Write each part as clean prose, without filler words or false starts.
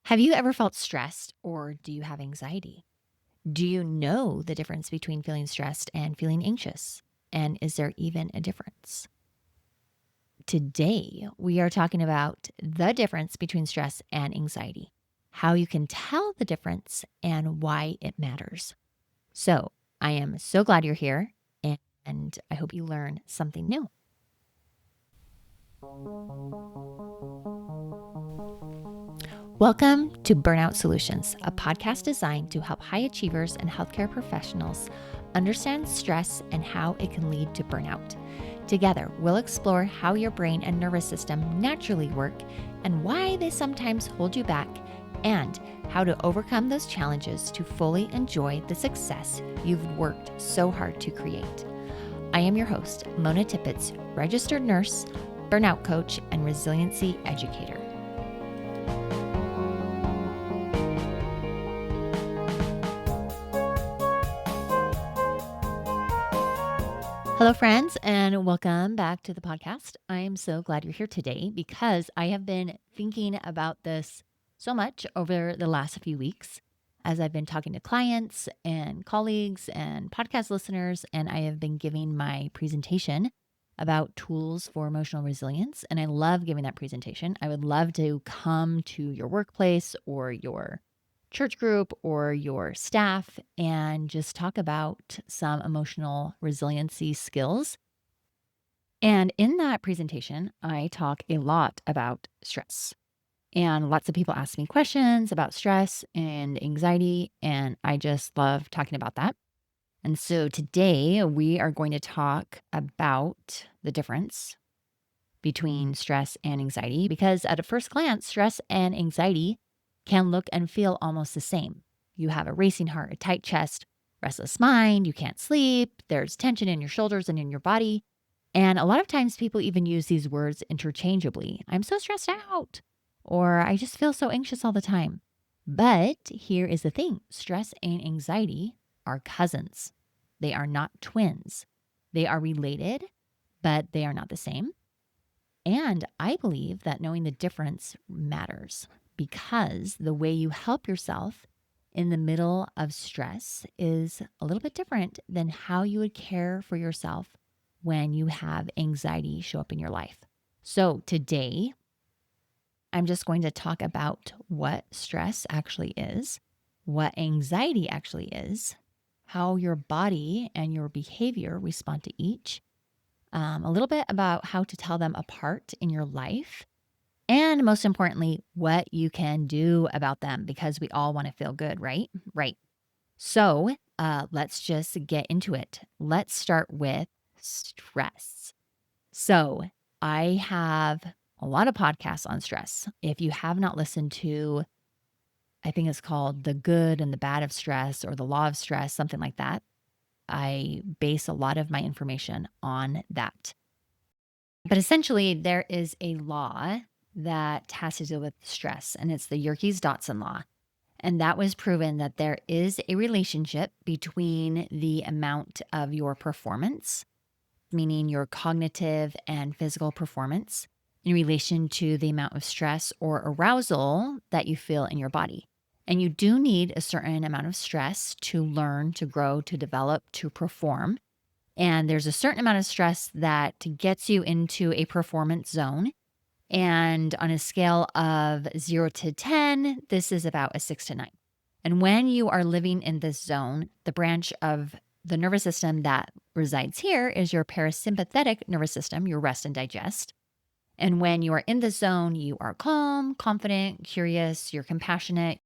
Have you ever felt stressed or do you have anxiety? Do you know the difference between feeling stressed and feeling anxious? And is there even a difference? Today, we are talking about the difference between stress and anxiety, how you can tell the difference, and why it matters. So, I am so glad you're here, and I hope you learn something new. Welcome to Burnout Solutions, a podcast designed to help high achievers and healthcare professionals understand stress and how it can lead to burnout. Together, we'll explore how your brain and nervous system naturally work and why they sometimes hold you back, and how to overcome those challenges to fully enjoy the success you've worked so hard to create. I am your host, Mona Tippett, registered nurse, burnout coach, and resiliency educator. Hello, friends, and welcome back to the podcast. I am so glad you're here today because I have been thinking about this so much over the last few weeks as I've been talking to clients and colleagues and podcast listeners, and I have been giving my presentation about tools for emotional resilience. And I love giving that presentation. I would love to come to your workplace or your church group or your staff and just talk about some emotional resiliency skills. And in that presentation, I talk a lot about stress. And lots of people ask me questions about stress and anxiety, and I just love talking about that. And so today we are going to talk about the difference between stress and anxiety, because at a first glance, stress and anxiety can look and feel almost the same. You have a racing heart, a tight chest, restless mind, you can't sleep, there's tension in your shoulders and in your body. And a lot of times people even use these words interchangeably. I'm so stressed out, or I just feel so anxious all the time. But here is the thing, stress and anxiety are cousins. They are not twins. They are related, but they are not the same. And I believe that knowing the difference matters, because the way you help yourself in the middle of stress is a little bit different than how you would care for yourself when you have anxiety show up in your life. So today, I'm just going to talk about what stress actually is, what anxiety actually is, how your body and your behavior respond to each, a little bit about how to tell them apart in your life, and most importantly, what you can do about them, because we all want to feel good, right? Right. So let's just get into it. Let's start with stress. So I have a lot of podcasts on stress. If you have not listened to, I think it's called The Good and the Bad of Stress or The Law of Stress, something like that. I base a lot of my information on that. But essentially, there is a law that has to do with stress, and it's the Yerkes-Dodson law. And that was proven that there is a relationship between the amount of your performance, meaning your cognitive and physical performance, in relation to the amount of stress or arousal that you feel in your body. And you do need a certain amount of stress to learn, to grow, to develop, to perform. And there's a certain amount of stress that gets you into a performance zone. And on a scale of 0 to 10, this is about a 6 to 9. And when you are living in this zone, the branch of the nervous system that resides here is your parasympathetic nervous system, your rest and digest. And when you are in this zone, you are calm, confident, curious, you're compassionate,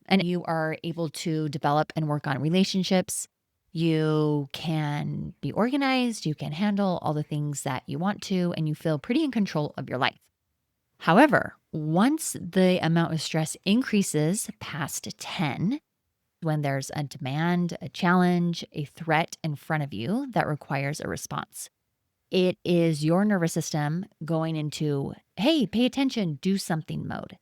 and you are able to develop and work on relationships. You can be organized, you can handle all the things that you want to, and you feel pretty in control of your life. However, once the amount of stress increases past 10, when there's a demand, a challenge, a threat in front of you that requires a response, it is your nervous system going into, hey, pay attention, do something mode.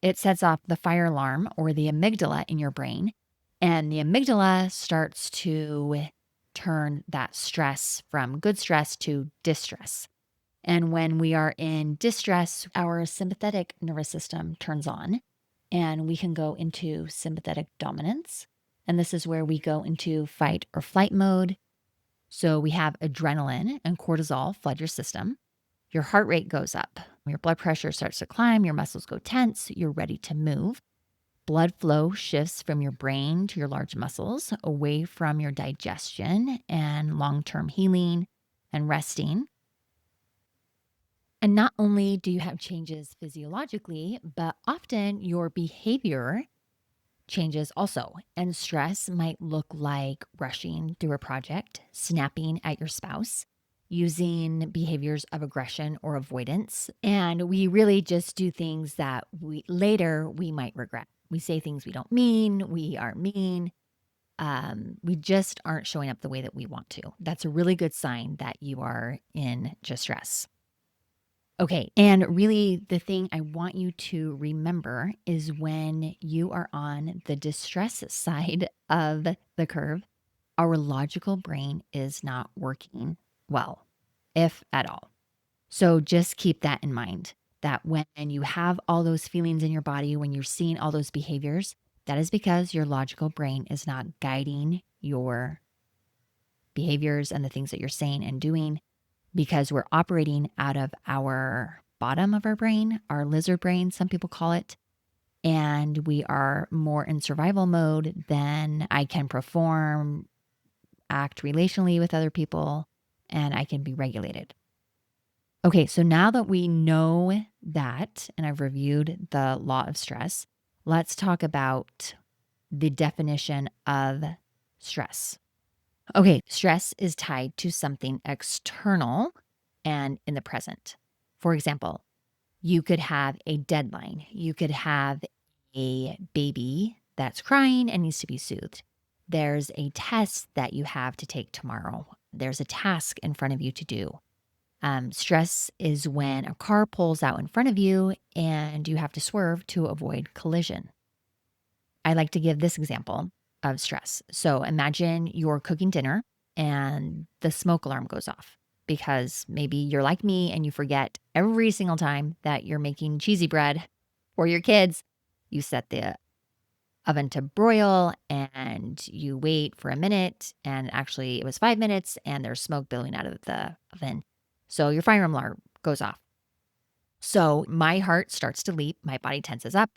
It sets off the fire alarm or the amygdala in your brain, and the amygdala starts to turn that stress from good stress to distress. And when we are in distress, our sympathetic nervous system turns on, and we can go into sympathetic dominance. And this is where we go into fight or flight mode. So we have adrenaline and cortisol flood your system. Your heart rate goes up. Your blood pressure starts to climb. Your muscles go tense. You're ready to move. Blood flow shifts from your brain to your large muscles, away from your digestion and long-term healing and resting. And not only do you have changes physiologically, but often your behavior changes also. And stress might look like rushing through a project, snapping at your spouse, using behaviors of aggression or avoidance. And we really just do things that we might regret. We say things we don't mean, we are mean. We just aren't showing up the way that we want to. That's a really good sign that you are in distress. Okay. And really, the thing I want you to remember is when you are on the distress side of the curve, our logical brain is not working well, if at all. So just keep that in mind, that when you have all those feelings in your body, when you're seeing all those behaviors, that is because your logical brain is not guiding your behaviors and the things that you're saying and doing, because we're operating out of our bottom of our brain, our lizard brain, some people call it. And we are more in survival mode than I can perform, act relationally with other people, and I can be regulated. Okay, so now that we know that, and I've reviewed the law of stress, let's talk about the definition of stress. Okay, stress is tied to something external and in the present. For example, you could have a deadline. You could have a baby that's crying and needs to be soothed. There's a test that you have to take tomorrow. There's a task in front of you to do. Stress is when a car pulls out in front of you and you have to swerve to avoid collision. I like to give this example of stress. So imagine you're cooking dinner and the smoke alarm goes off because maybe you're like me and you forget every single time that you're making cheesy bread for your kids. You set the oven to broil and you wait for a minute, and actually it was 5 minutes and there's smoke billowing out of the oven. So your fire alarm goes off. So my heart starts to leap, my body tenses up.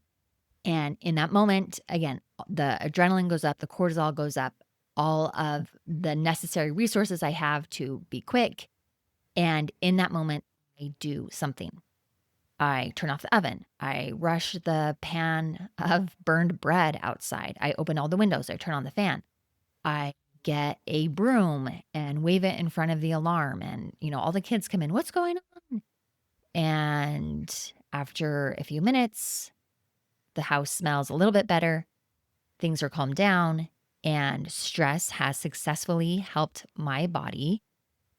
And in that moment, again, the adrenaline goes up, the cortisol goes up, all of the necessary resources I have to be quick. And in that moment, I do something. I turn off the oven. I rush the pan of burned bread outside. I open all the windows. I turn on the fan. I get a broom and wave it in front of the alarm. And, all the kids come in. What's going on? And after a few minutes, the house smells a little bit better. Things are calmed down, and stress has successfully helped my body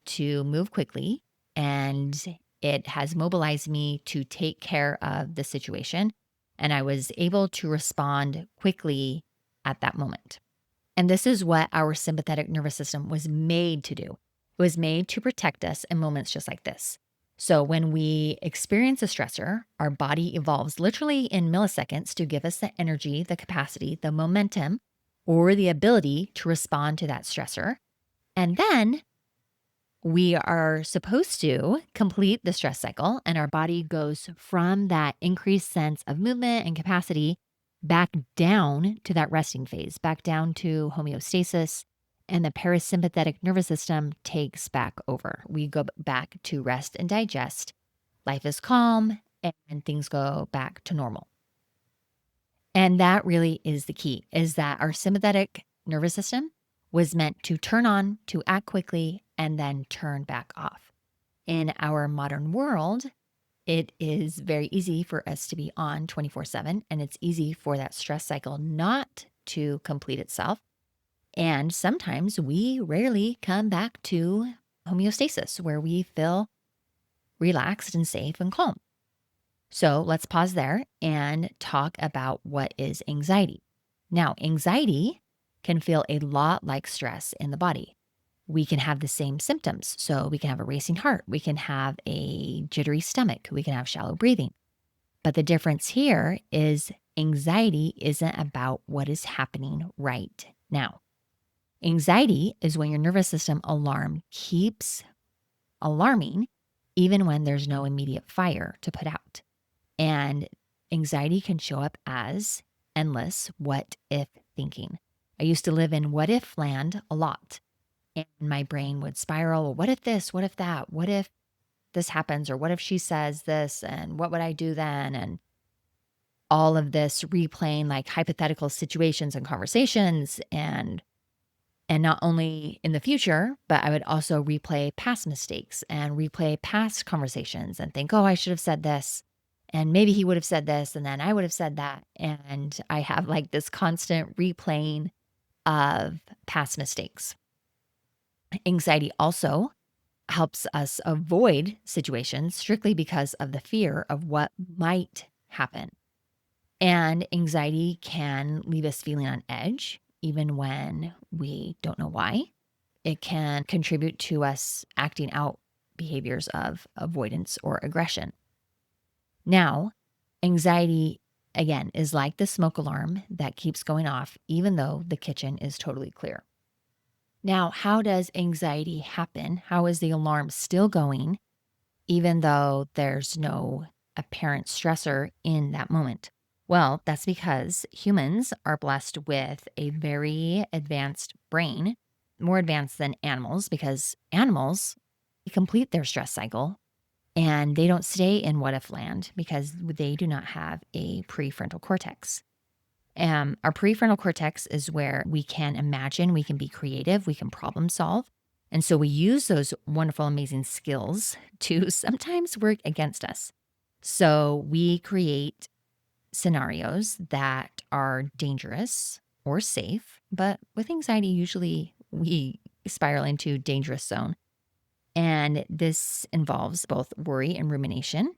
to move quickly, and it has mobilized me to take care of the situation. And I was able to respond quickly at that moment. And this is what our sympathetic nervous system was made to do. It was made to protect us in moments just like this. So when we experience a stressor, our body evolves literally in milliseconds to give us the energy, the capacity, the momentum, or the ability to respond to that stressor. And then we are supposed to complete the stress cycle, and our body goes from that increased sense of movement and capacity back down to that resting phase, back down to homeostasis, and the parasympathetic nervous system takes back over. We go back to rest and digest. Life is calm and things go back to normal. And that really is the key, is that our sympathetic nervous system was meant to turn on, to act quickly, and then turn back off. In our modern world, it is very easy for us to be on 24/7, and it's easy for that stress cycle not to complete itself. And sometimes we rarely come back to homeostasis, where we feel relaxed and safe and calm. So let's pause there and talk about what is anxiety. Now, anxiety can feel a lot like stress in the body. We can have the same symptoms. So we can have a racing heart. We can have a jittery stomach. We can have shallow breathing. But the difference here is anxiety isn't about what is happening right now. Anxiety is when your nervous system alarm keeps alarming, even when there's no immediate fire to put out. And anxiety can show up as endless what if thinking. I used to live in what if land a lot, and my brain would spiral. Well, what if this? What if that? What if this happens? Or what if she says this? And what would I do then? And all of this replaying like hypothetical situations and conversations, and not only in the future, but I would also replay past mistakes and replay past conversations and think, oh, I should have said this. And maybe he would have said this, and then I would have said that. And I have like this constant replaying of past mistakes. Anxiety also helps us avoid situations strictly because of the fear of what might happen. And anxiety can leave us feeling on edge, even when we don't know why. It can contribute to us acting out behaviors of avoidance or aggression. Now, anxiety, again, is like the smoke alarm that keeps going off, even though the kitchen is totally clear. Now, how does anxiety happen? How is the alarm still going, even though there's no apparent stressor in that moment? Well, that's because humans are blessed with a very advanced brain, more advanced than animals, because animals complete their stress cycle and they don't stay in what if land because they do not have a prefrontal cortex. Our prefrontal cortex is where we can imagine, we can be creative, we can problem solve. And so we use those wonderful, amazing skills to sometimes work against us. So we create scenarios that are dangerous or safe, but with anxiety, usually we spiral into dangerous zone. And this involves both worry and rumination.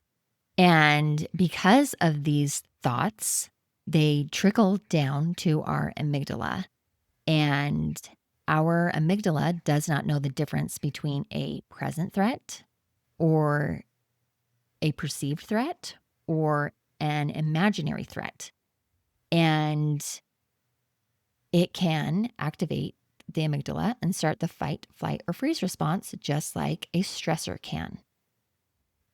And because of these thoughts, they trickle down to our amygdala. And our amygdala does not know the difference between a present threat or a perceived threat or an imaginary threat. And it can activate the amygdala and start the fight, flight, or freeze response, just like a stressor can.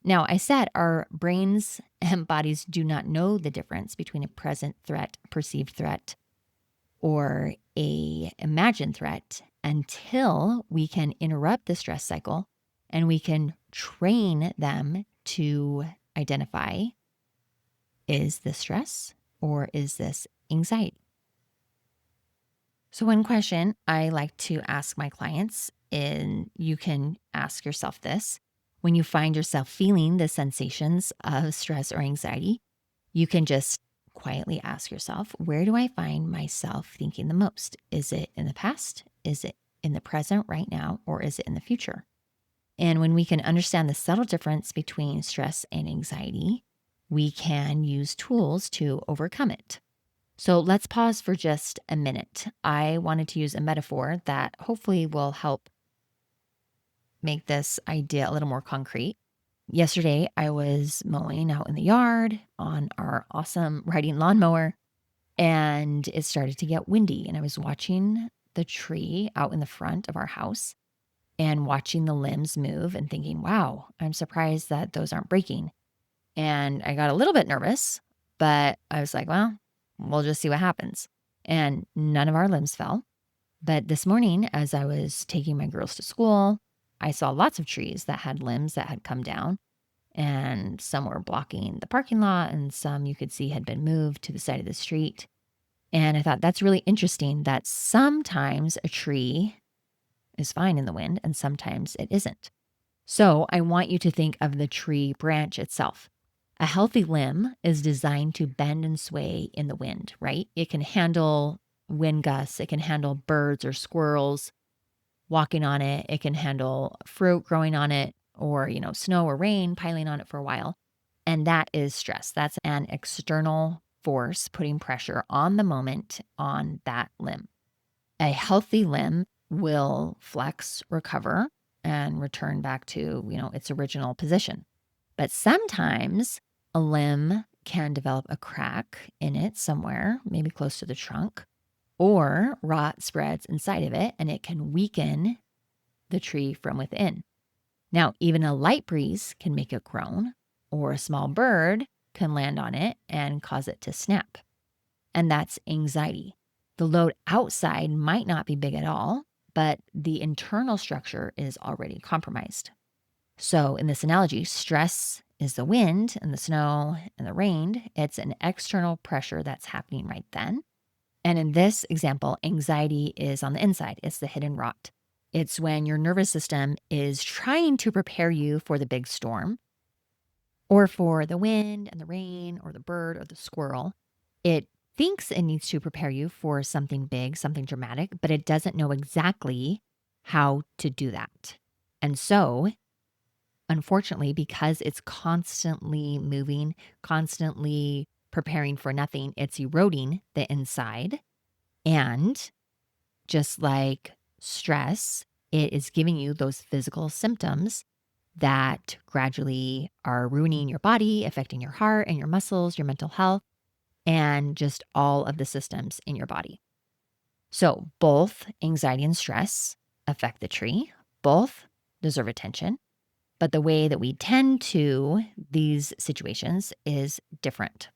Now, I said our brains and bodies do not know the difference between a present threat, perceived threat, or a imagined threat until we can interrupt the stress cycle and we can train them to identify, is this stress or is this anxiety? So one question I like to ask my clients, and you can ask yourself this, when you find yourself feeling the sensations of stress or anxiety, you can just quietly ask yourself, where do I find myself thinking the most? Is it in the past? Is it in the present right now? Or is it in the future? And when we can understand the subtle difference between stress and anxiety, we can use tools to overcome it. So let's pause for just a minute. I wanted to use a metaphor that hopefully will help make this idea a little more concrete. Yesterday, I was mowing out in the yard on our awesome riding lawnmower, and it started to get windy. And I was watching the tree out in the front of our house and watching the limbs move and thinking, wow, I'm surprised that those aren't breaking. And I got a little bit nervous, but I was like, well, we'll just see what happens. And none of our limbs fell. But this morning, as I was taking my girls to school, I saw lots of trees that had limbs that had come down, and some were blocking the parking lot, and some you could see had been moved to the side of the street. And I thought that's really interesting that sometimes a tree is fine in the wind and sometimes it isn't. So I want you to think of the tree branch itself. A healthy limb is designed to bend and sway in the wind, right? It can handle wind gusts. It can handle birds or squirrels walking on it. It can handle fruit growing on it or, snow or rain piling on it for a while. And that is stress. That's an external force putting pressure on the moment on that limb. A healthy limb will flex, recover, and return back to, its original position. But sometimes a limb can develop a crack in it somewhere, maybe close to the trunk, or rot spreads inside of it and it can weaken the tree from within. Now, even a light breeze can make it groan, or a small bird can land on it and cause it to snap. And that's anxiety. The load outside might not be big at all, but the internal structure is already compromised. So, in this analogy, stress is the wind and the snow and the rain. It's an external pressure that's happening right then. And in this example, anxiety is on the inside, it's the hidden rot. It's when your nervous system is trying to prepare you for the big storm or for the wind and the rain or the bird or the squirrel. It thinks it needs to prepare you for something big, something dramatic, but it doesn't know exactly how to do that. And so, unfortunately, because it's constantly moving, constantly preparing for nothing, it's eroding the inside. And just like stress, it is giving you those physical symptoms that gradually are ruining your body, affecting your heart and your muscles, your mental health, and just all of the systems in your body. So both anxiety and stress affect the tree. Both deserve attention. But the way that we tend to these situations is different.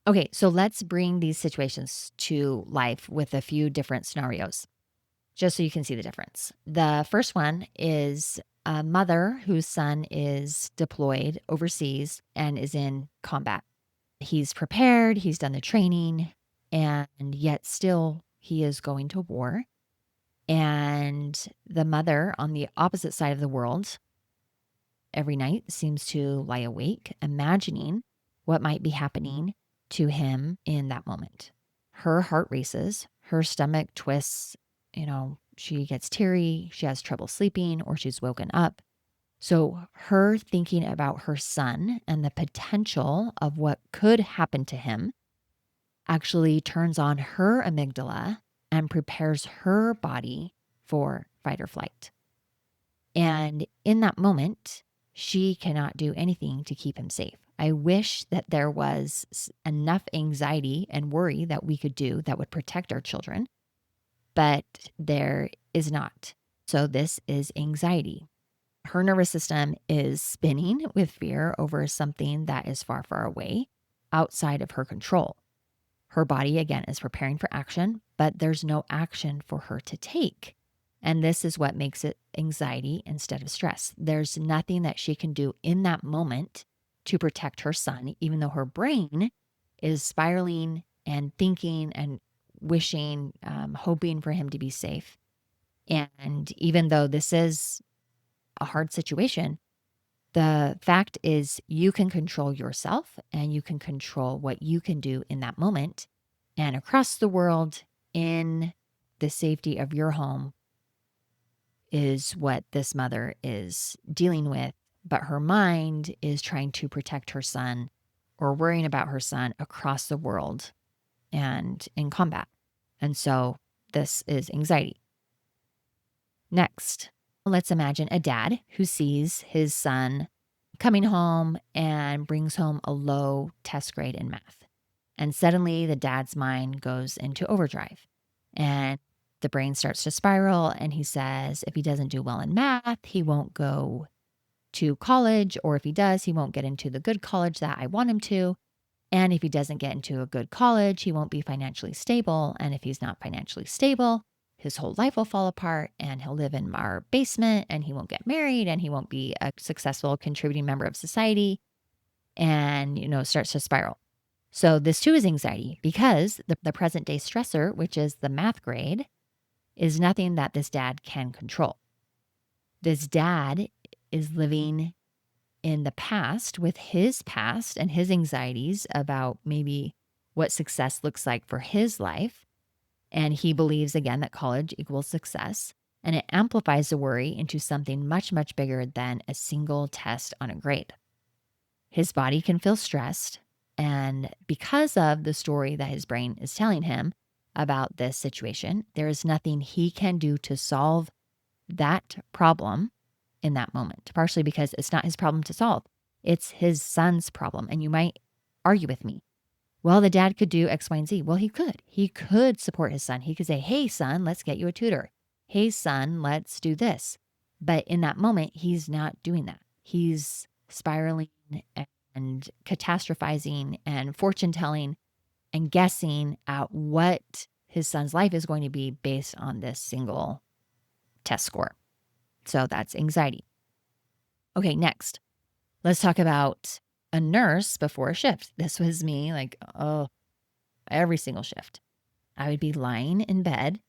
Okay, so let's bring these situations to life with a few different scenarios, just so you can see the difference. The first one is a mother whose son is deployed overseas and is in combat. He's prepared, he's done the training, and yet still he is going to war. And the mother on the opposite side of the world every night seems to lie awake, imagining what might be happening to him in that moment. Her heart races, her stomach twists, she gets teary, she has trouble sleeping, or she's woken up. So her thinking about her son and the potential of what could happen to him actually turns on her amygdala and prepares her body for fight or flight. And in that moment, she cannot do anything to keep him safe. I wish that there was enough anxiety and worry that we could do that would protect our children, but there is not. So this is anxiety. Her nervous system is spinning with fear over something that is far, far away, outside of her control. Her body, again, is preparing for action, but there's no action for her to take. And this is what makes it anxiety instead of stress. There's nothing that she can do in that moment to protect her son, even though her brain is spiraling and thinking and wishing, hoping for him to be safe. And even though this is a hard situation, the fact is you can control yourself and you can control what you can do in that moment. And across the world, in the safety of your home, is what this mother is dealing with. But her mind is trying to protect her son or worrying about her son across the world and in combat. And so this is anxiety. Next, let's imagine a dad who sees his son coming home and brings home a low test grade in math. And suddenly the dad's mind goes into overdrive and the brain starts to spiral. And he says, if he doesn't do well in math, he won't go to college. Or if he does, he won't get into the good college that I want him to. And if he doesn't get into a good college, he won't be financially stable. And if he's not financially stable, his whole life will fall apart and he'll live in our basement and he won't get married and he won't be a successful contributing member of society and, starts to spiral. So this too is anxiety because the present day stressor, which is the math grade, is nothing that this dad can control. This dad is living in the past with his past and his anxieties about maybe what success looks like for his life. And he believes, again, that college equals success. And it amplifies the worry into something much, much bigger than a single test on a grade. His body can feel stressed. And because of the story that his brain is telling him about this situation, there is nothing he can do to solve that problem in that moment, partially because it's not his problem to solve. It's his son's problem. And you might argue with me. Well, the dad could do X, Y, and Z. Well, he could. He could support his son. He could say, hey, son, let's get you a tutor. Hey, son, let's do this. But in that moment, he's not doing that. He's spiraling and catastrophizing and fortune telling and guessing at what his son's life is going to be based on this single test score. So that's anxiety. Okay, next, let's talk about a nurse before a shift. This was me, like, oh, every single shift. I would be lying in bed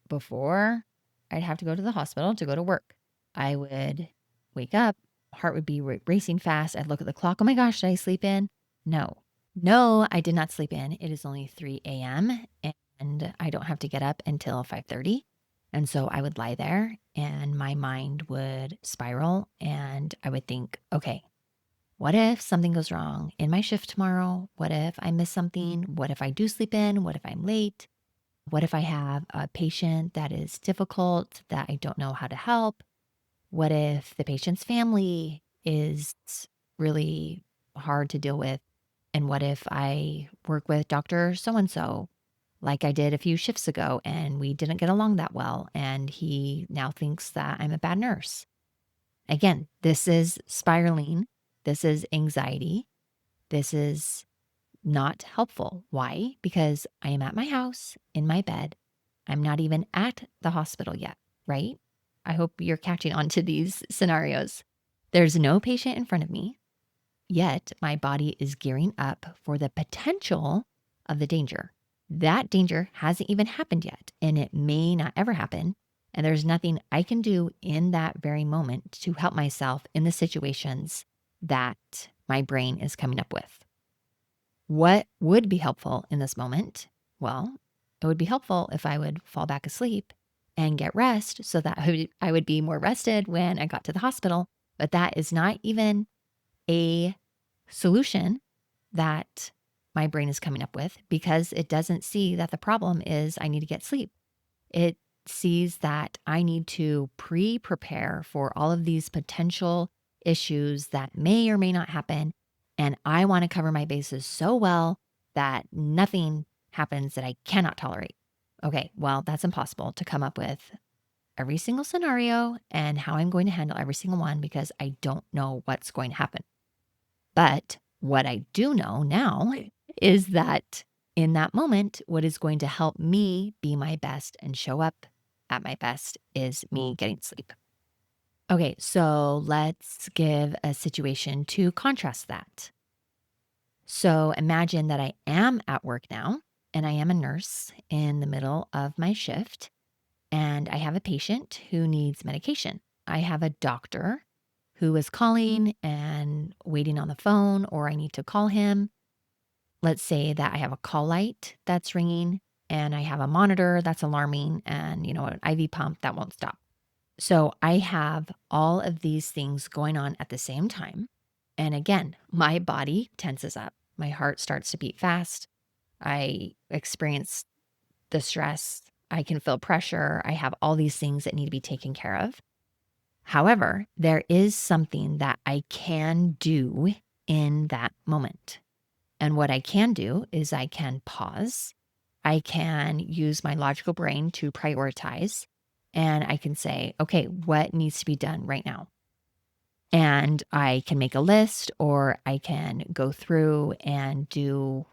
before I'd have to go to the hospital to go to work. I would wake up, heart would be racing fast. I'd look at the clock. Oh my gosh, did I sleep in? No. No, I did not sleep in. It is only 3 a.m. and I don't have to get up until 5:30. And so I would lie there and my mind would spiral and I would think, okay, what if something goes wrong in my shift tomorrow? What if I miss something? What if I do sleep in? What if I'm late? What if I have a patient that is difficult that I don't know how to help? What if the patient's family is really hard to deal with? And what if I work with Dr. So and so, like I did a few shifts ago, and we didn't get along that well, and he now thinks that I'm a bad nurse? Again, this is spiraling. This is anxiety. This is not helpful. Why? Because I am at my house in my bed. I'm not even at the hospital yet, right? I hope you're catching on to these scenarios. There's no patient in front of me, yet my body is gearing up for the potential of the danger. That danger hasn't even happened yet, and it may not ever happen. And there's nothing I can do in that very moment to help myself in the situations that my brain is coming up with. What would be helpful in this moment? Well, it would be helpful if I would fall back asleep and get rest so that I would be more rested when I got to the hospital. But that is not even a solution that my brain is coming up with because it doesn't see that the problem is I need to get sleep. It sees that I need to prepare for all of these potential issues that may or may not happen. And I want to cover my bases so well that nothing happens that I cannot tolerate. Okay, well, that's impossible to come up with every single scenario and how I'm going to handle every single one because I don't know what's going to happen. But what I do know now is that in that moment, what is going to help me be my best and show up at my best is me getting sleep. Okay, so let's give a situation to contrast that. So imagine that I am at work now and I am a nurse in the middle of my shift and I have a patient who needs medication. I have a doctor who is calling and waiting on the phone, or I need to call him. Let's say that I have a call light that's ringing and I have a monitor that's alarming and, an IV pump that won't stop. So I have all of these things going on at the same time. And again, my body tenses up. My heart starts to beat fast. I experience the stress. I can feel pressure. I have all these things that need to be taken care of. However, there is something that I can do in that moment. And what I can do is I can pause. I can use my logical brain to prioritize. And I can say, okay, what needs to be done right now? And I can make a list or I can go through and do,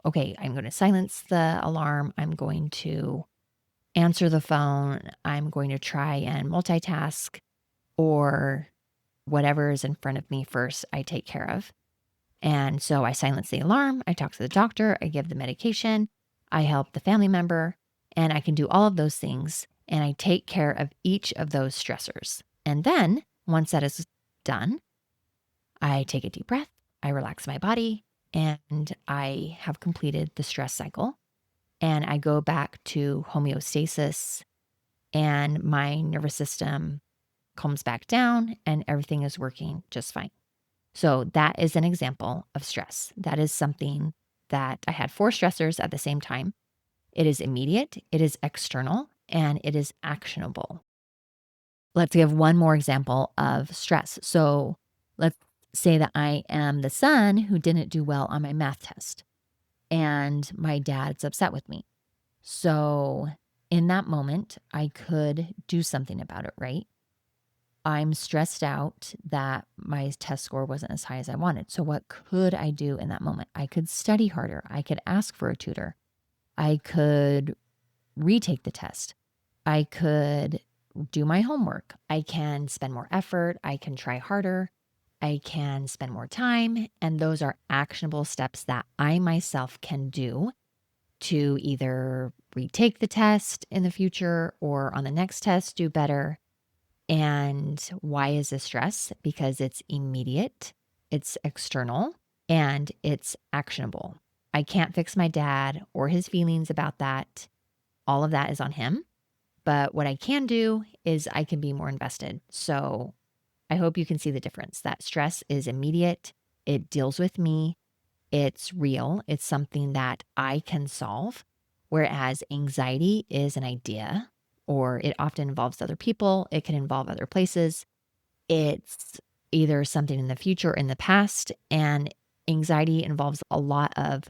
okay, I'm going to silence the alarm. I'm going to answer the phone. I'm going to try and multitask or whatever is in front of me first, I take care of. And so I silence the alarm. I talk to the doctor. I give the medication. I help the family member. And I can do all of those things. And I take care of each of those stressors. And then once that is done, I take a deep breath. I relax my body. And I have completed the stress cycle. And I go back to homeostasis. And my nervous system calms back down and everything is working just fine. So that is an example of stress. That is something that I had 4 stressors at the same time. It is immediate, it is external, and it is actionable. Let's give one more example of stress. So let's say that I am the son who didn't do well on my math test and my dad's upset with me. So in that moment, I could do something about it, right? I'm stressed out that my test score wasn't as high as I wanted. So what could I do in that moment? I could study harder. I could ask for a tutor. I could retake the test. I could do my homework. I can spend more effort. I can try harder. I can spend more time. And those are actionable steps that I myself can do to either retake the test in the future or on the next test do better. And why is this stress? Because it's immediate, it's external, and it's actionable. I can't fix my dad or his feelings about that. All of that is on him. But what I can do is I can be more invested. So I hope you can see the difference. That stress is immediate, it deals with me, it's real, it's something that I can solve. Whereas anxiety is an idea, or it often involves other people, it can involve other places. It's either something in the future or in the past. And anxiety involves a lot of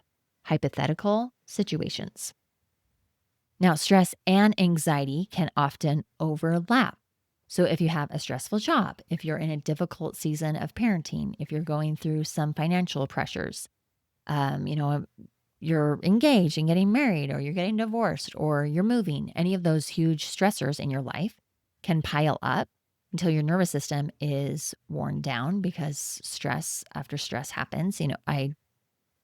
hypothetical situations. Now, stress and anxiety can often overlap. So, if you have a stressful job, if you're in a difficult season of parenting, if you're going through some financial pressures, you know, you're engaged and getting married, or you're getting divorced, or you're moving, any of those huge stressors in your life can pile up until your nervous system is worn down because stress after stress happens. I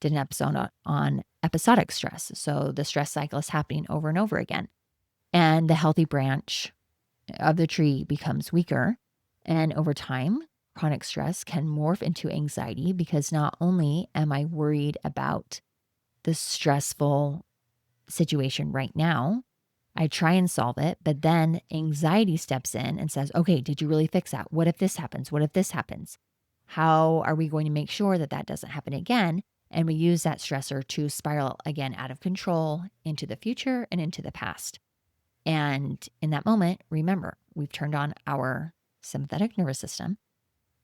did an episode on episodic stress. So the stress cycle is happening over and over again. And the healthy branch of the tree becomes weaker. And over time, chronic stress can morph into anxiety because not only am I worried about the stressful situation right now, I try and solve it, but then anxiety steps in and says, okay, did you really fix that? What if this happens? What if this happens? How are we going to make sure that that doesn't happen again? And we use that stressor to spiral again out of control into the future and into the past. And in that moment, remember, we've turned on our sympathetic nervous system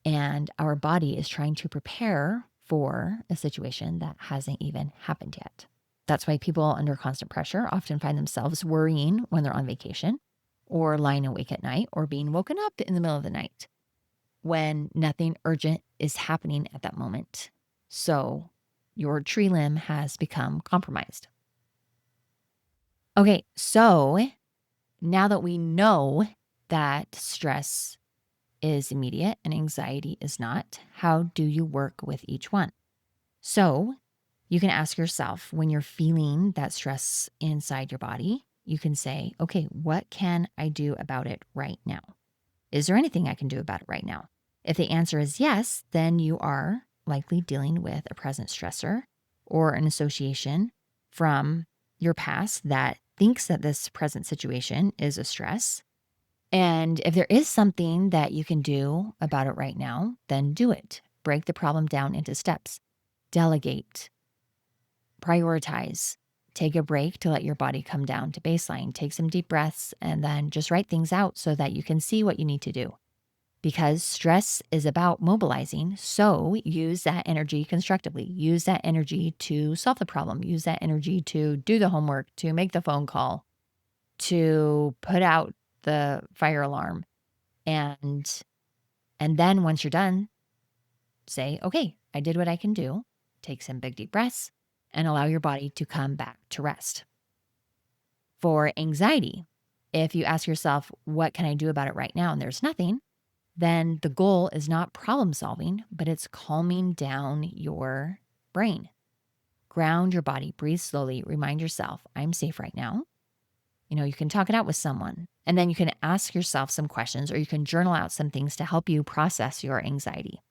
and our body is trying to prepare for a situation that hasn't even happened yet. That's why people under constant pressure often find themselves worrying when they're on vacation or lying awake at night or being woken up in the middle of the night when nothing urgent is happening at that moment. So your tree limb has become compromised. Okay, so now that we know that stress is immediate and anxiety is not, how do you work with each one? So you can ask yourself when you're feeling that stress inside your body, you can say, okay, what can I do about it right now? Is there anything I can do about it right now? If the answer is yes, then you are likely dealing with a present stressor or an association from your past that thinks that this present situation is a stress. And if there is something that you can do about it right now, then do it. Break the problem down into steps. Delegate. Prioritize. Take a break to let your body come down to baseline. Take some deep breaths and then just write things out so that you can see what you need to do. Because stress is about mobilizing. So use that energy constructively. Use that energy to solve the problem. Use that energy to do the homework, to make the phone call, to put out the fire alarm. And then once you're done, say, okay, I did what I can do. Take some big deep breaths and allow your body to come back to rest. For anxiety, if you ask yourself, what can I do about it right now? And there's nothing, then the goal is not problem solving, but it's calming down your brain. Ground your body, breathe slowly, remind yourself, I'm safe right now. You can talk it out with someone, and then you can ask yourself some questions or you can journal out some things to help you process your anxiety.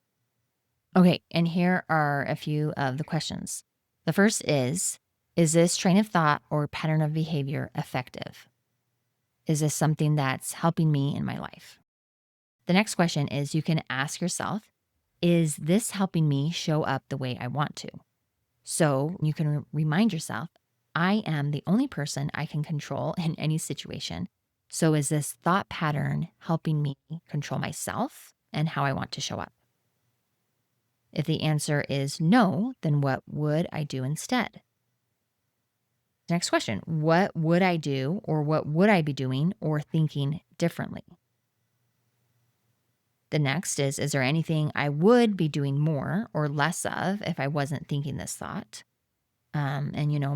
Okay, and here are a few of the questions. The first is this train of thought or pattern of behavior effective? Is this something that's helping me in my life? The next question is you can ask yourself, is this helping me show up the way I want to? So you can remind yourself, I am the only person I can control in any situation. So is this thought pattern helping me control myself and how I want to show up? If the answer is no, then what would I do instead? Next question, what would I do or what would I be doing or thinking differently? The next is there anything I would be doing more or less of if I wasn't thinking this thought? And,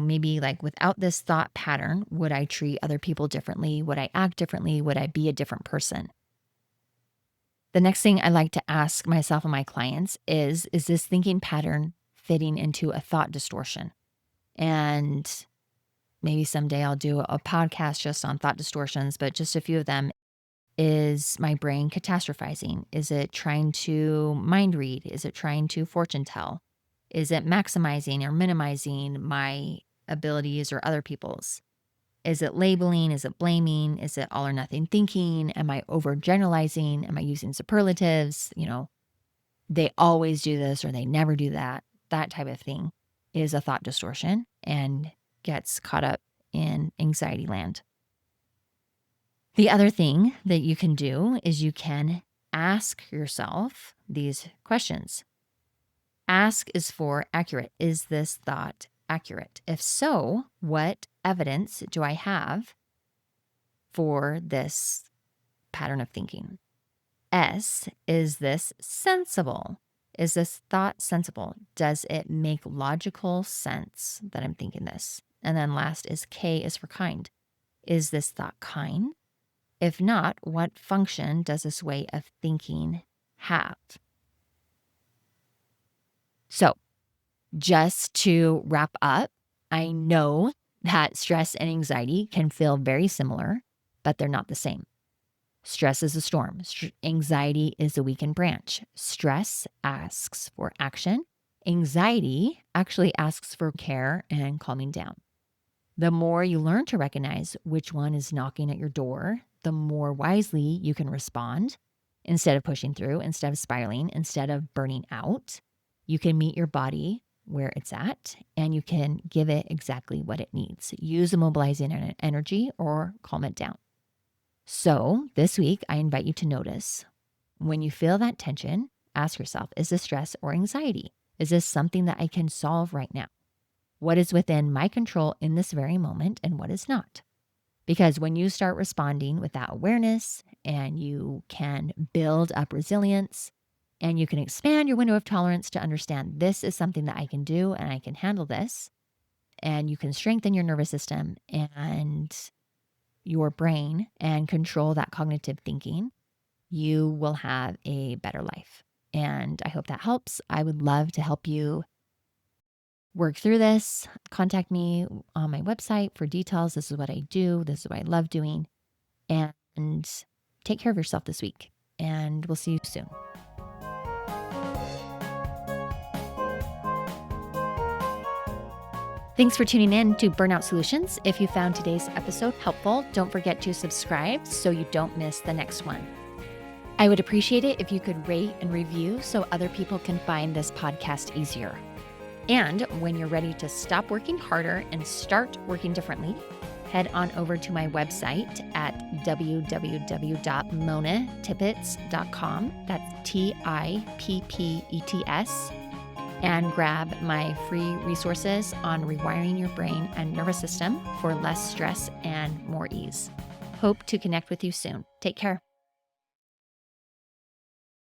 maybe like without this thought pattern, would I treat other people differently? Would I act differently? Would I be a different person? The next thing I like to ask myself and my clients is this thinking pattern fitting into a thought distortion? And maybe someday I'll do a podcast just on thought distortions, but just a few of them. Is my brain catastrophizing? Is it trying to mind read? Is it trying to fortune tell? Is it maximizing or minimizing my abilities or other people's? Is it labeling? Is it blaming? Is it all or nothing thinking? Am I overgeneralizing? Am I using superlatives? They always do this or they never do that. That type of thing is a thought distortion and gets caught up in anxiety land. The other thing that you can do is you can ask yourself these questions. Ask is for accurate. Is this thought accurate? If so, what evidence do I have for this pattern of thinking? S, is this sensible? Is this thought sensible? Does it make logical sense that I'm thinking this? And then last is K is for kind. Is this thought kind? If not, what function does this way of thinking have? So, just to wrap up, I know that stress and anxiety can feel very similar, but they're not the same. Stress is a storm. Anxiety is a weakened branch. Stress asks for action. Anxiety actually asks for care and calming down. The more you learn to recognize which one is knocking at your door, the more wisely you can respond instead of pushing through, instead of spiraling, instead of burning out. You can meet your body where it's at and you can give it exactly what it needs. Use the mobilizing energy or calm it down. So this week, I invite you to notice when you feel that tension, ask yourself, is this stress or anxiety? Is this something that I can solve right now? What is within my control in this very moment and what is not? Because when you start responding with that awareness and you can build up resilience and you can expand your window of tolerance to understand this is something that I can do and I can handle this, and you can strengthen your nervous system and your brain and control that cognitive thinking, you will have a better life. And I hope that helps. I would love to help you work through this. Contact me on my website for details. This is what I do. This is what I love doing. And take care of yourself this week. And we'll see you soon. Thanks for tuning in to Burnout Solutions. If you found today's episode helpful, don't forget to subscribe so you don't miss the next one. I would appreciate it if you could rate and review so other people can find this podcast easier. And when you're ready to stop working harder and start working differently, head on over to my website at www.monatippets.com. That's TIPPETS. And grab my free resources on rewiring your brain and nervous system for less stress and more ease. Hope to connect with you soon. Take care.